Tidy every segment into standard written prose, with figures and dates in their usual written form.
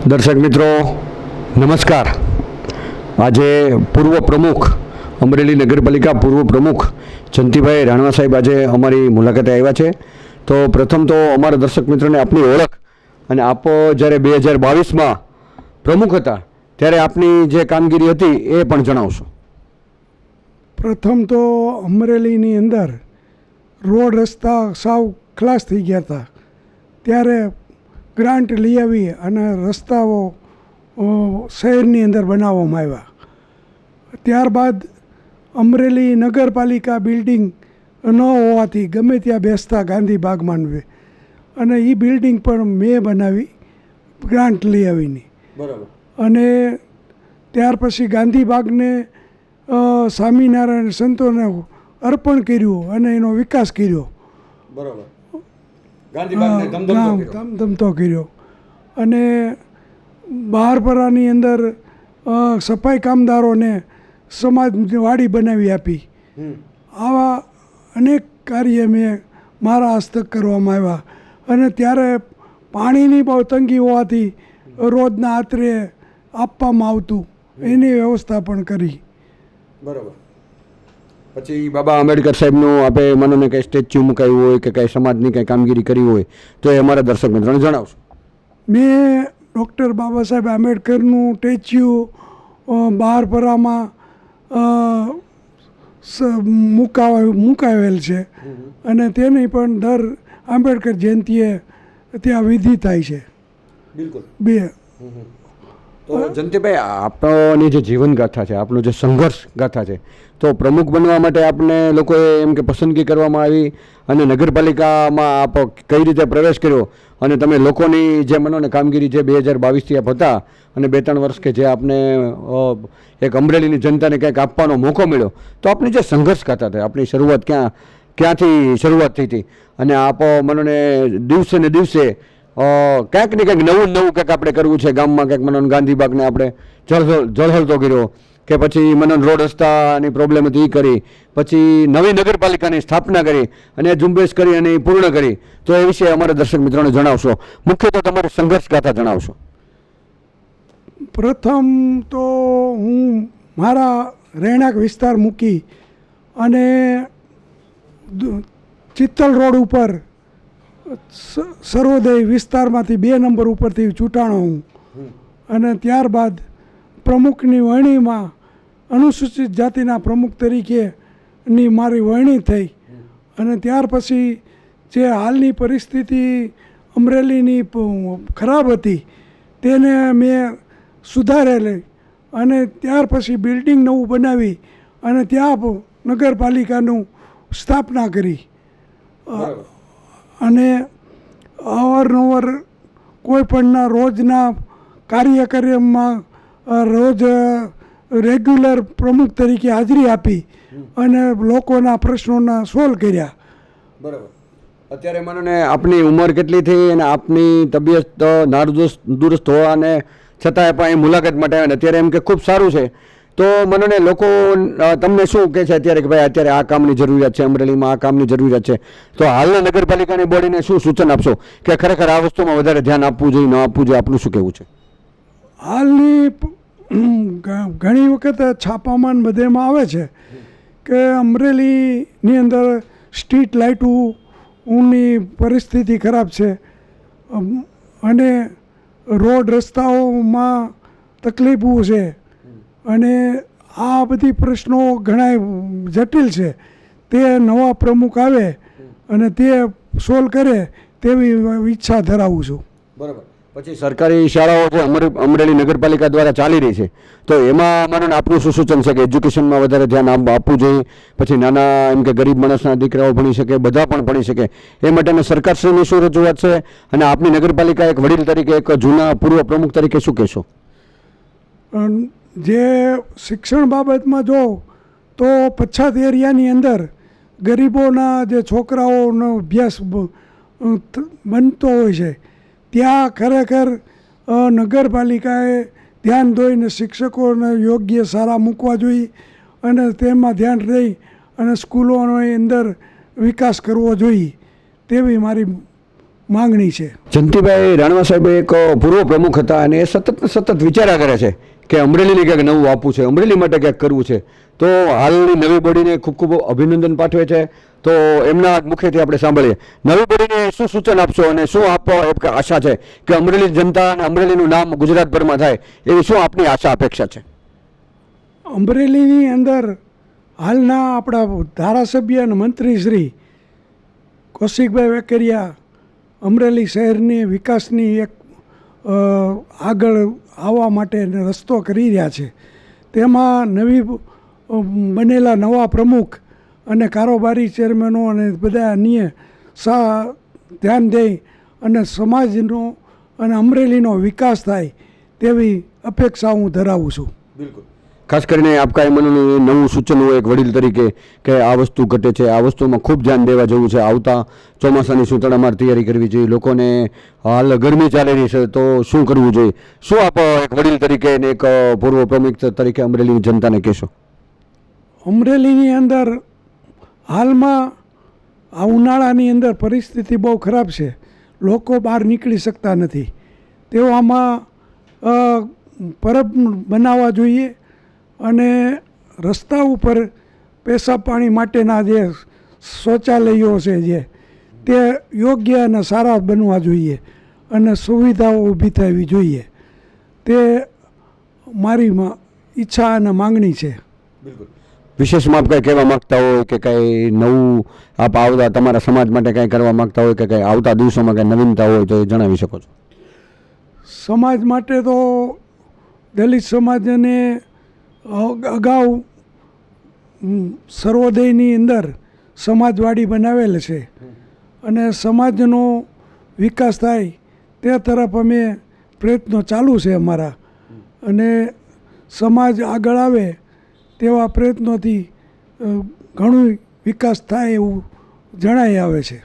દર્શક મિત્રો નમસ્કાર। આજે પૂર્વ પ્રમુખ અમરેલી નગરપાલિકા પૂર્વ પ્રમુખ જયંતિભાઈ રાણવા સાહેબ આજે અમારી મુલાકાતે આવ્યા છે। તો પ્રથમ તો અમારા દર્શક મિત્રોને આપની ઓળખ અને આપ જ્યારે 2022માં પ્રમુખ હતા ત્યારે આપની જે કામગીરી હતી એ પણ જણાવશો। પ્રથમ તો અમરેલીની અંદર રોડ રસ્તા સાવ ખલાસ થઈ ગયા હતા, ત્યારે ગ્રાન્ટ લઈ આવી અને રસ્તાઓ શહેરની અંદર બનાવવામાં આવ્યા। ત્યારબાદ અમરેલી નગરપાલિકા બિલ્ડિંગ ન હોવાથી ગમે ત્યાં બેસતા ગાંધી બાગમાં અને એ બિલ્ડિંગ પણ મેં બનાવી ગ્રાન્ટ લઈ આવીને। બરાબર। અને ત્યાર પછી ગાંધી બાગને સ્વામિનારાયણ સંતોને અર્પણ કર્યું અને એનો વિકાસ કર્યો। બરાબર। ગાંધી બાગને ધમધમતો કર્યો અને બહારપરાની અંદર સફાઈ કામદારોને સમાજની વાડી બનાવી આપી। આવા અનેક કાર્ય મેં મારા હસ્તક કરવામાં આવ્યા અને ત્યારે પાણીની બહુ તંગી હોવાથી રોજના આત્રે આપવામાં આવતું, એની વ્યવસ્થા પણ કરી। બરાબર। પછી બાબા આંબેડકર સાહેબનું આપણે મને કંઈ સ્ટેચ્યુ મુકાયું હોય કે કંઈ સમાજની કંઈ કામગીરી કરી હોય તો એ અમારા દર્શક મિત્રોને જણાવશો। મેં ડૉક્ટર બાબા સાહેબ આંબેડકરનું સ્ટેચ્યુ બહારપરામાં મુકાવેલ છે અને તેની પણ દર આંબેડકર જયંતિએ ત્યાં વિધિ થાય છે। બિલકુલ। બે તો જયંતિભાઈ, આપની જે જીવનગાથા છે, આપનો જે સંઘર્ષ ગાથા છે, તો પ્રમુખ બનવા માટે આપને લોકોએ એમ કે પસંદગી કરવામાં આવી અને નગરપાલિકામાં આપ કઈ રીતે પ્રવેશ કર્યો અને તમે લોકોની જે મનોને કામગીરી જે 2022થી આપ હતા અને 2-3 વર્ષ કે જે આપને એક અમરેલીની જનતાને કંઈક આપવાનો મોકો મળ્યો, તો આપની જે સંઘર્ષ ગાથા છે, આપની શરૂઆત ક્યાંથી શરૂઆત થઈ હતી અને આપ મનોને દિવસે ને દિવસે ક્યાંક ને ક્યાંક નવું કંઈક આપણે કરવું છે, ગામમાં ક્યાંક મનોન ગાંધીબાગને આપણે જળહળતો કર્યો કે પછી મનોન રોડ રસ્તાની પ્રોબ્લેમ હતી એ કરી, પછી નવી નગરપાલિકાની સ્થાપના કરી અને ઝુંબેશ કરી અને એ પૂર્ણ કરી, તો એ વિશે અમારા દર્શક મિત્રોને જણાવશો। મુખ્ય તો તમારી સંઘર્ષ ગાથા જણાવશો। પ્રથમ તો હું મારા રહેણાંક વિસ્તાર મૂકી અને ચિત્તલ રોડ ઉપર સર્વોદય વિસ્તારમાંથી 2 નંબર ઉપરથી ચૂંટાણો હું અને ત્યારબાદ પ્રમુખની વરણીમાં અનુસૂચિત જાતિના પ્રમુખ તરીકેની મારી વરણી થઈ અને ત્યાર પછી જે હાલની પરિસ્થિતિ અમરેલીની ખરાબ હતી તેને મેં સુધારેલી અને ત્યાર પછી બિલ્ડિંગ નવું બનાવી અને ત્યાં નગરપાલિકાનું સ્થાપના કરી અને અવારનવાર કોઈપણના રોજના કાર્યક્રમમાં રોજ રેગ્યુલર પ્રમુખ તરીકે હાજરી આપી અને લોકોના પ્રશ્નોના સોલ્વ કર્યા। બરાબર। અત્યારે મને આપની ઉંમર કેટલી થઈ અને આપની તબિયત નાદુરસ્ત હોવાને છતાંય પણ એ મુલાકાત માટે આવ્યા, અત્યારે એમ કે ખૂબ સારું છે, તો મને લોકો તમને શું કહે છે અત્યારે કે ભાઈ અત્યારે આ કામની જરૂરિયાત છે, અમરેલીમાં આ કામની જરૂરિયાત છે, તો હાલના નગરપાલિકાની બોડીને શું સૂચન આપશો કે ખરેખર આ વસ્તુમાં વધારે ધ્યાન આપવું જોઈએ, ન આપવું જોઈએ, આપનું શું કહેવું છે? હાલની ઘણી વખત છાપામાં બધેમાં આવે છે કે અમરેલીની અંદર સ્ટ્રીટ લાઇટોની પરિસ્થિતિ ખરાબ છે અને રોડ રસ્તાઓમાં તકલીફો છે અને આ બધી પ્રશ્નો ઘણા જટિલ છે, તે નવા પ્રમુખ આવે અને તે સોલ્વ કરે તેવી ઈચ્છા ધરાવું છું। બરાબર। પછી સરકારી શાળાઓ જે અમરેલી નગરપાલિકા દ્વારા ચાલી રહી છે, તો એમાં મને આપનું શું સૂચન છે કે એજ્યુકેશનમાં વધારે ધ્યાન આપવું જોઈએ, પછી નાના એમ કે ગરીબ માણસના દીકરાઓ ભણી શકે, બધા પણ ભણી શકે, એ માટેની સરકારશ્રીની શું રજૂઆત છે અને આપની નગરપાલિકા એક વડીલ તરીકે, એક જૂના પૂર્વ પ્રમુખ તરીકે શું કહેશો? જે શિક્ષણ બાબતમાં જો તો પછાત એરિયાની અંદર ગરીબોના જે છોકરાઓનો અભ્યાસ બનતો હોય છે, ત્યાં ખરેખર નગરપાલિકાએ ધ્યાન દોઈને શિક્ષકોને યોગ્ય સારા મૂકવા જોઈએ અને તેમાં ધ્યાન રહી અને સ્કૂલોની અંદર વિકાસ કરવો જોઈએ તેવી મારી માંગણી છે. જયંતિભાઈ રાણવા સાહેબ એક પૂર્વ પ્રમુખ હતા અને એ સતત ને સતત વિચાર્યા કરે છે કે અમરેલીને ક્યાંક નવું આપવું છે, અમરેલી માટે ક્યાંક કરવું છે. તો હાલની નવી બોડીને ખૂબ ખૂબ અભિનંદન પાઠવે છે. તો એમના મુખેથી આપણે સાંભળીએ, નવી બોડીને શું સૂચન આપશો અને શું આપ આશા છે કે અમરેલી જનતા અને અમરેલીનું નામ ગુજરાતભરમાં થાય એવી શું આપની આશા અપેક્ષા છે? અમરેલીની અંદર હાલના આપણા ધારાસભ્ય અને મંત્રી શ્રી કૌશિકભાઈ વેકરિયા અમરેલી શહેરની વિકાસની એક આગળ આવવા માટે રસ્તો કરી રહ્યા છે. તેમાં બનેલા નવા પ્રમુખ અને કારોબારી ચેરમેનો અને બધા અન્ય ધ્યાન દઈ અને સમાજનો અને અમરેલીનો વિકાસ થાય તેવી અપેક્ષા હું ધરાવું છું. બિલકુલ. ખાસ કરીને આપકા એમનું નવું સૂચન હોય એક વડીલ તરીકે કે આ વસ્તુ ઘટે છે, આ વસ્તુમાં ખૂબ ધ્યાન દેવા જેવું છે. આવતા ચોમાસાની શું તડામાર તૈયારી કરવી જોઈએ, લોકોને હાલ ગરમી ચાલી રહી છે તો શું કરવું જોઈએ, શું આપ એક વડીલ તરીકે અને એક પૂર્વ પ્રમુખ તરીકે અમરેલીની જનતાને કહેશો? અમરેલીની અંદર હાલમાં આ ઉનાળાની અંદર પરિસ્થિતિ બહુ ખરાબ છે. લોકો બહાર નીકળી શકતા નથી. તેઓ આમાં પરબ બનાવવા જોઈએ અને રસ્તા ઉપર પેશાબ પાણી માટેના જે શૌચાલયો છે જે તે યોગ્ય અને સારા બનવા જોઈએ અને સુવિધાઓ ઊભી થવી જોઈએ. તે મારી ઈચ્છા અને માંગણી છે. બિલકુલ. વિશેષમાં આપ કંઈ કહેવા માગતા હોય કે કંઈ નવું આપ આવતા તમારા સમાજ માટે કંઈ કરવા માગતા હોય કે કંઈ આવતા દિવસોમાં કંઈ નવીનતા હોય તો એ જણાવી શકો છો? સમાજ માટે તો દલિત સમાજને અગાઉ સર્વોદયની અંદર સમાજવાડી બનાવેલ છે અને સમાજનો વિકાસ થાય તે તરફ અમે પ્રયત્નો ચાલુ છે અમારા, અને સમાજ આગળ આવે તેવા પ્રયત્નોથી ઘણું વિકાસ થાય એવું જણાઈ આવે છે.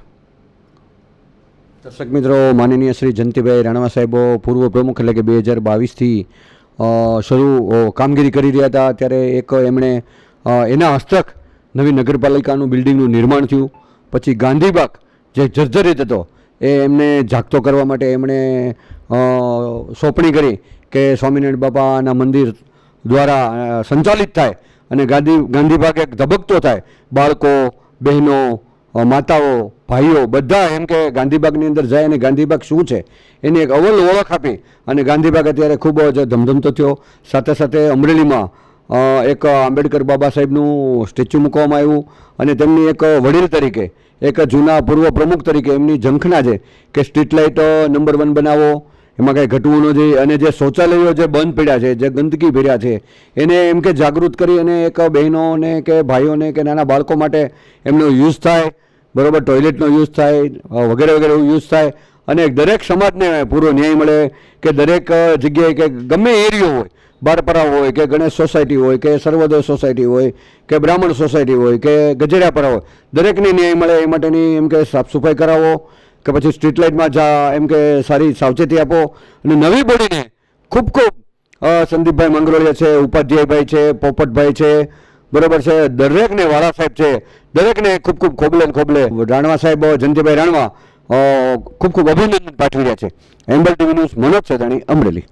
દર્શક મિત્રો, માનનીય શ્રી જયંતિભાઈ રાણવા સાહેબ પૂર્વ પ્રમુખ એટલે કે 2022થી શરૂ કામગીરી કરી રહ્યા હતા ત્યારે એક એમણે એના હસ્તક નવી નગરપાલિકાનું બિલ્ડિંગનું નિર્માણ થયું. પછી ગાંધીબાગ જે જર્જરિત હતો એ એમને જાગતો કરવા માટે એમણે સોંપણી કરી કે સ્વામિનારાયણ બાપાના મંદિર દ્વારા સંચાલિત થાય અને ગાંધીબાગ એક ધબકતો થાય. બાળકો, બહેનો, માતાઓ, ભાઈઓ બધા એમ કે ગાંધીબાગની અંદર જાય અને ગાંધીબાગ શું છે એની એક અવ્વલ ઓળખ આપી અને ગાંધીબાગ અત્યારે ખૂબ જ ધમધમતો થયો. સાથે સાથે અમરેલીમાં એક આંબેડકર બાબા સાહેબનું સ્ટેચ્યુ મૂકવામાં આવ્યું અને તેમની એક વડીલ તરીકે, એક જૂના પૂર્વ પ્રમુખ તરીકે એમની ઝંખના છે કે સ્ટ્રીટ લાઇટ નંબર 1 બનાવો, એમાં કાંઈ ઘટવું ન જોઈએ અને જે શૌચાલયો જે બંધ પડ્યા છે, જે ગંદકી ભર્યા છે એને એમ કે જાગૃત કરી અને એક બહેનોને કે ભાઈઓને કે નાના બાળકો માટે એમનો યુઝ થાય, બરાબર, ટોયલેટનો યુઝ થાય, વગેરે વગેરે યુઝ થાય અને દરેક સમાજને પૂરો ન્યાય મળે કે દરેક જગ્યાએ કે ગમે એરિયો હોય, બારપરા હોય કે ગણેશ સોસાયટી હોય કે સર્વોદય સોસાયટી હોય કે બ્રાહ્મણ સોસાયટી હોય કે ગજેરાપરા હોય, દરેકને ન્યાય મળે એ માટેની એમ કે સાફ સફાઈ કરાવો કે પછી સ્ટ્રીટ લાઇટમાં એમ કે સારી સાવચેતી આપો. અને નવી બોડીને ખૂબ ખૂબ સંદીપભાઈ મંગરોળિયા છે, ઉપાધ્યાયભાઈ છે, પોપટભાઈ છે, બરાબર છે, દરેકને વાળા સાહેબ છે, દરેકને ખૂબ ખૂબ ખોબલે ખોબલે રાણવા સાહેબ જયંતિભાઈ રાણવા ખૂબ ખૂબ અભિનંદન પાઠવી રહ્યા છે. એમ્બલ ટીવી ન્યૂઝ, મનોજ સદાણી, અમરેલી.